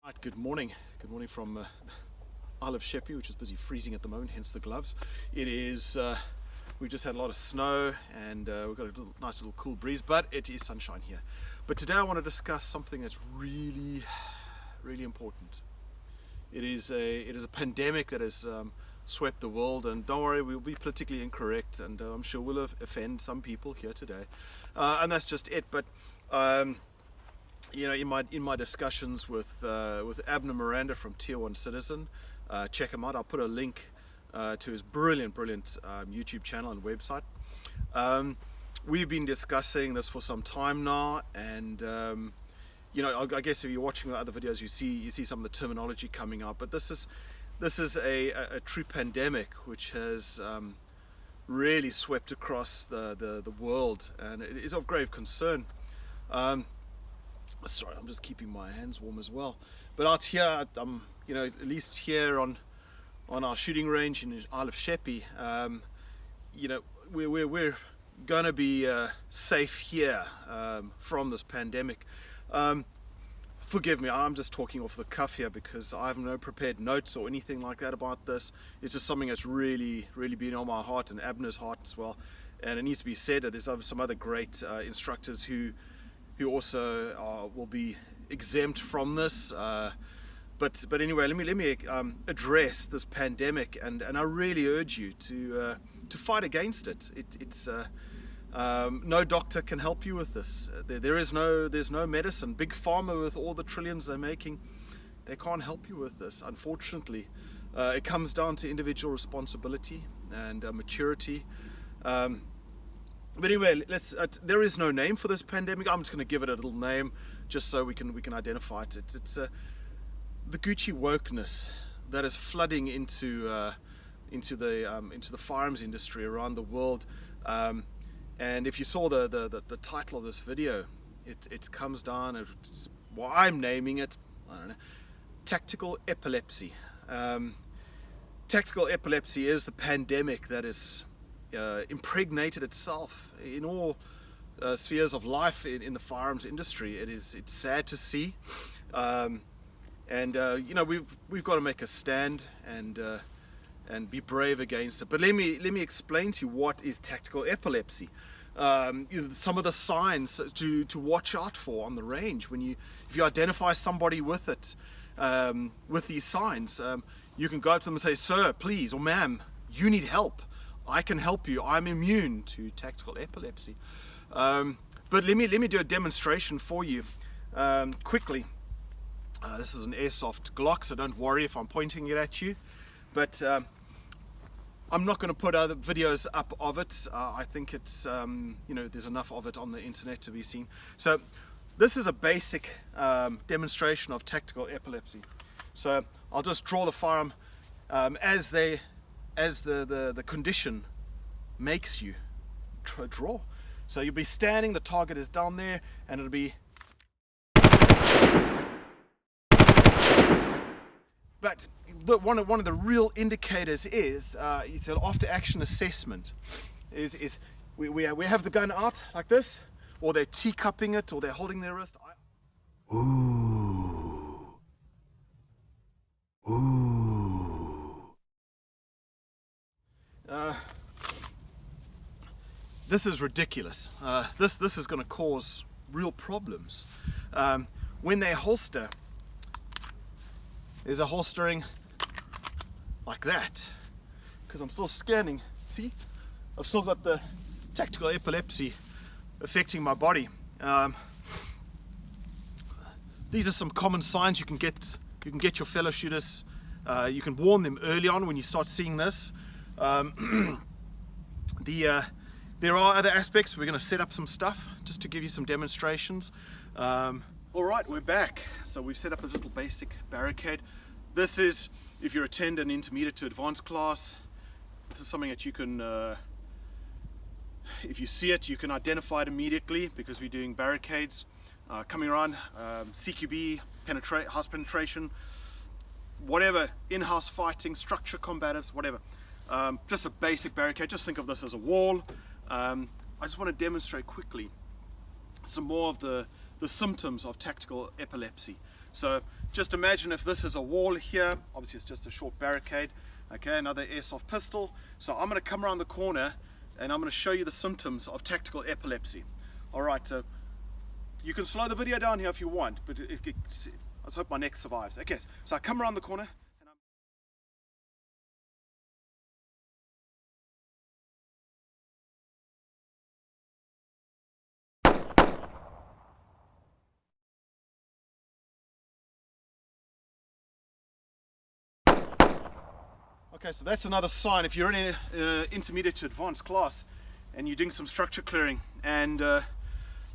Right, good morning. Good morning from Isle of Sheppey, which is busy freezing at the moment, hence the gloves. It is, we've just had a lot of snow and we've got a nice little cool breeze, but it is sunshine here. But today I want to discuss something that's really important. It is a pandemic that has swept the world, and don't worry, we'll be politically incorrect, and I'm sure we'll offend some people here today, and that's just it. But you know, in my discussions with Abner Miranda from Tier 1 Citizen, check him out. I'll put a link to his brilliant YouTube channel and website. We've been discussing this for some time now, and you know, I guess if you're watching the other videos, you see some of the terminology coming up. But this is a true pandemic which has really swept across the world, and it is of grave concern. Sorry, I'm just keeping my hands warm as well. But out here, you know, at least here on our shooting range in Isle of Sheppey, you know, we're going to be safe here from this pandemic. Forgive me, I'm just talking off the cuff here because I have no prepared notes or anything like that about this. It's just something that's really been on my heart and Abner's heart as well. And it needs to be said that there's some other great instructors who also will be exempt from this. But anyway, let me address this pandemic, and I really urge you to fight against it. It's no doctor can help you with this. There's no medicine. Big Pharma, with all the trillions they're making, they can't help you with this, unfortunately. It comes down to individual responsibility and maturity. But anyway, there is no name for this pandemic. I'm just going to give it a little name just so we can identify it. It's the Gucci wokeness that is flooding into the firearms industry around the world. And if you saw the title of this video, it comes down. Well, I'm naming it, I don't know, Tactical Epilepsy. Tactical epilepsy is the pandemic that is impregnated itself in all spheres of life in the firearms industry. It's sad to see, and you know, we've got to make a stand and be brave against it. But let me explain to you what is tactical epilepsy. Some of the signs to watch out for on the range if you identify somebody with it, with these signs, you can go up to them and say, "Sir, please," or "Ma'am, you need help. I can help you. I'm immune to tactical epilepsy." But let me do a demonstration for you quickly. This is an airsoft Glock, so don't worry if I'm pointing it at you. But I'm not going to put other videos up of it. I think it's you know, there's enough of it on the internet to be seen. So this is a basic demonstration of tactical epilepsy. So I'll just draw the firearm as the condition makes you draw. So you'll be standing, the target is down there, and it'll be. But one of the real indicators is it's an after action assessment. Is we have the gun out like this, or they're teacupping it, or they're holding their wrist. This is ridiculous. This is going to cause real problems. When they holster, there's a holstering like that, because I'm still scanning. See, I've still got the tactical epilepsy affecting my body. These are some common signs you can get your fellow shooters. You can warn them early on when you start seeing this. There are other aspects. We're going to set up some stuff just to give you some demonstrations. All right, we're back. So we've set up a little basic barricade. This is, if you attend an intermediate to advanced class, this is something that you can, if you see it, you can identify it immediately, because we're doing barricades. Coming around, CQB, house penetration, whatever, in-house fighting, structure combatives, whatever. Just a basic barricade. Just think of this as a wall. I just want to demonstrate quickly some more of the the symptoms of tactical epilepsy. So just imagine if this is a wall here, obviously it's just a short barricade, okay, another airsoft pistol. So I'm going to come around the corner and I'm going to show you the symptoms of tactical epilepsy. Alright, so you can slow the video down here if you want, but let's hope my neck survives. Okay, so I come around the corner. Okay, so that's another sign. If you're in an intermediate to advanced class and you're doing some structure clearing, and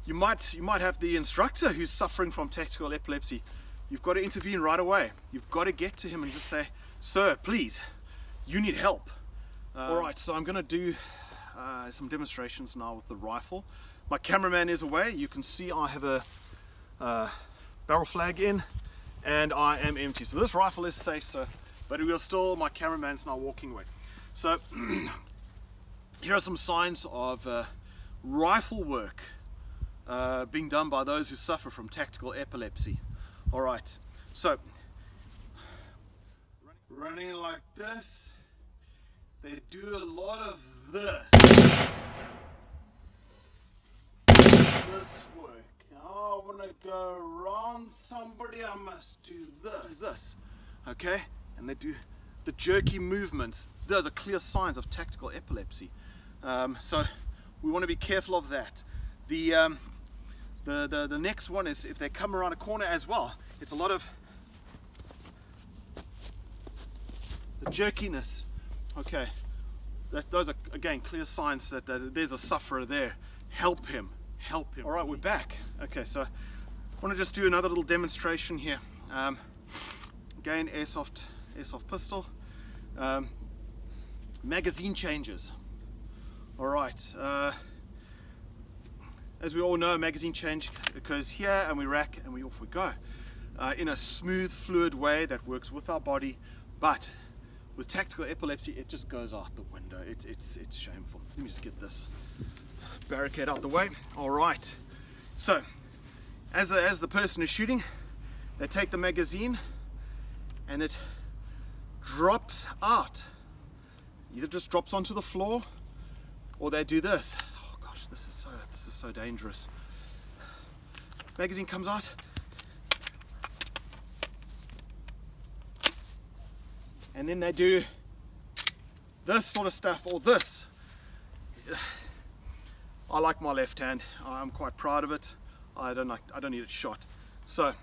you might have the instructor who's suffering from tactical epilepsy, you've got to intervene right away. You've got to get to him and just say, "Sir, please, you need help." Alright, so I'm going to do some demonstrations now with the rifle. My cameraman is away. You can see I have a barrel flag in and I am empty. So this rifle is safe, sir. But we'll still, my cameraman's now walking away. So here are some signs of rifle work being done by those who suffer from tactical epilepsy. Alright, so running like this, they do a lot of this. This work. Now I want to go around somebody, I must do this. Okay? And they do the jerky movements. Those are clear signs of tactical epilepsy. So we want to be careful of that. The next one is if they come around a corner as well. It's a lot of the jerkiness. Okay, those are again clear signs that there's a sufferer there. Help him. Help him. All right, we're back. Okay, so I want to just do another little demonstration here. Again, airsoft pistol, magazine changes. Alright, as we all know, magazine change occurs here and we rack and off we go in a smooth, fluid way that works with our body, but with tactical epilepsy it just goes out the window. It's shameful. Let me just get this barricade out the way. Alright, so as the person is shooting, they take the magazine and it drops out. Either just drops onto the floor or they do this. Oh gosh, this is so dangerous. Magazine comes out. And then they do this sort of stuff or this. I like my left hand. I'm quite proud of it. I don't need it shot. So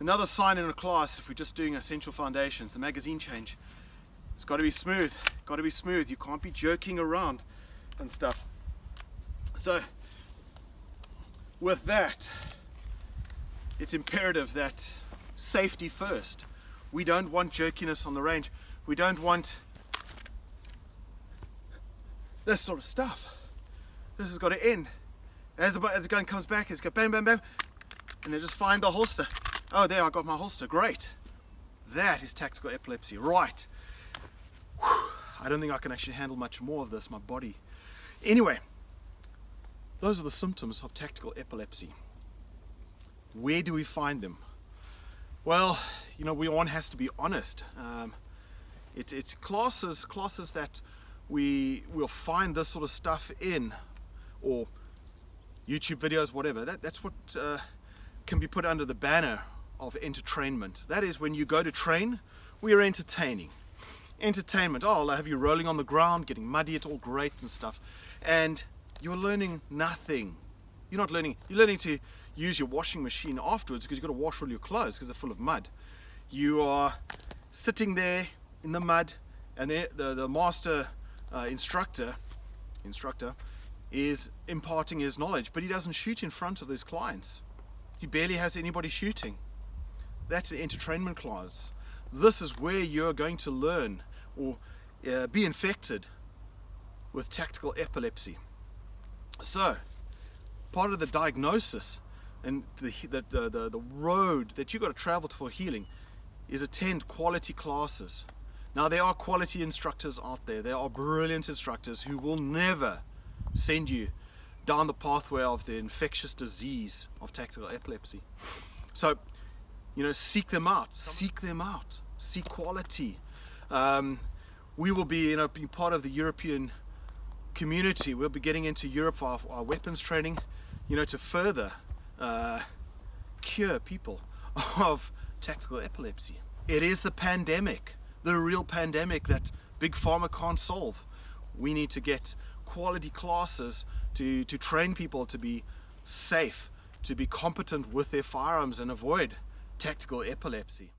another sign in a class, if we're just doing essential foundations, the magazine change, it's got to be smooth. Got to be smooth. You can't be jerking around and stuff. So with that, it's imperative that safety first. We don't want jerkiness on the range. We don't want this sort of stuff. This has got to end. As the gun comes back, it's got bam, bam, bam, and they just find the holster. Oh, there, I got my holster. Great. That is tactical epilepsy. Right. Whew. I don't think I can actually handle much more of this, my body. Anyway, those are the symptoms of tactical epilepsy. Where do we find them? Well, you know, one has to be honest. It's classes that we will find this sort of stuff in, or YouTube videos, whatever. That's what can be put under the banner of entertainment. That is, when you go to train, we are entertaining. Entertainment. Oh, I'll have you rolling on the ground, getting muddy, it's all great and stuff. And you're learning nothing. You're not learning. You're learning to use your washing machine afterwards because you've got to wash all your clothes because they're full of mud. You are sitting there in the mud, and the master instructor is imparting his knowledge, but he doesn't shoot in front of his clients. He barely has anybody shooting. That's the entertainment class. This is where you're going to learn or be infected with tactical epilepsy. So, part of the diagnosis and the road that you've got to travel for healing is attend quality classes. Now, there are quality instructors out there. There are brilliant instructors who will never send you down the pathway of the infectious disease of tactical epilepsy. So, seek them out, seek quality. We will be, being part of the European community. We'll be getting into Europe for our weapons training, to further cure people of tactical epilepsy. It is the pandemic, the real pandemic that Big Pharma can't solve. We need to get quality classes to train people to be safe, to be competent with their firearms and avoid tactical epilepsy.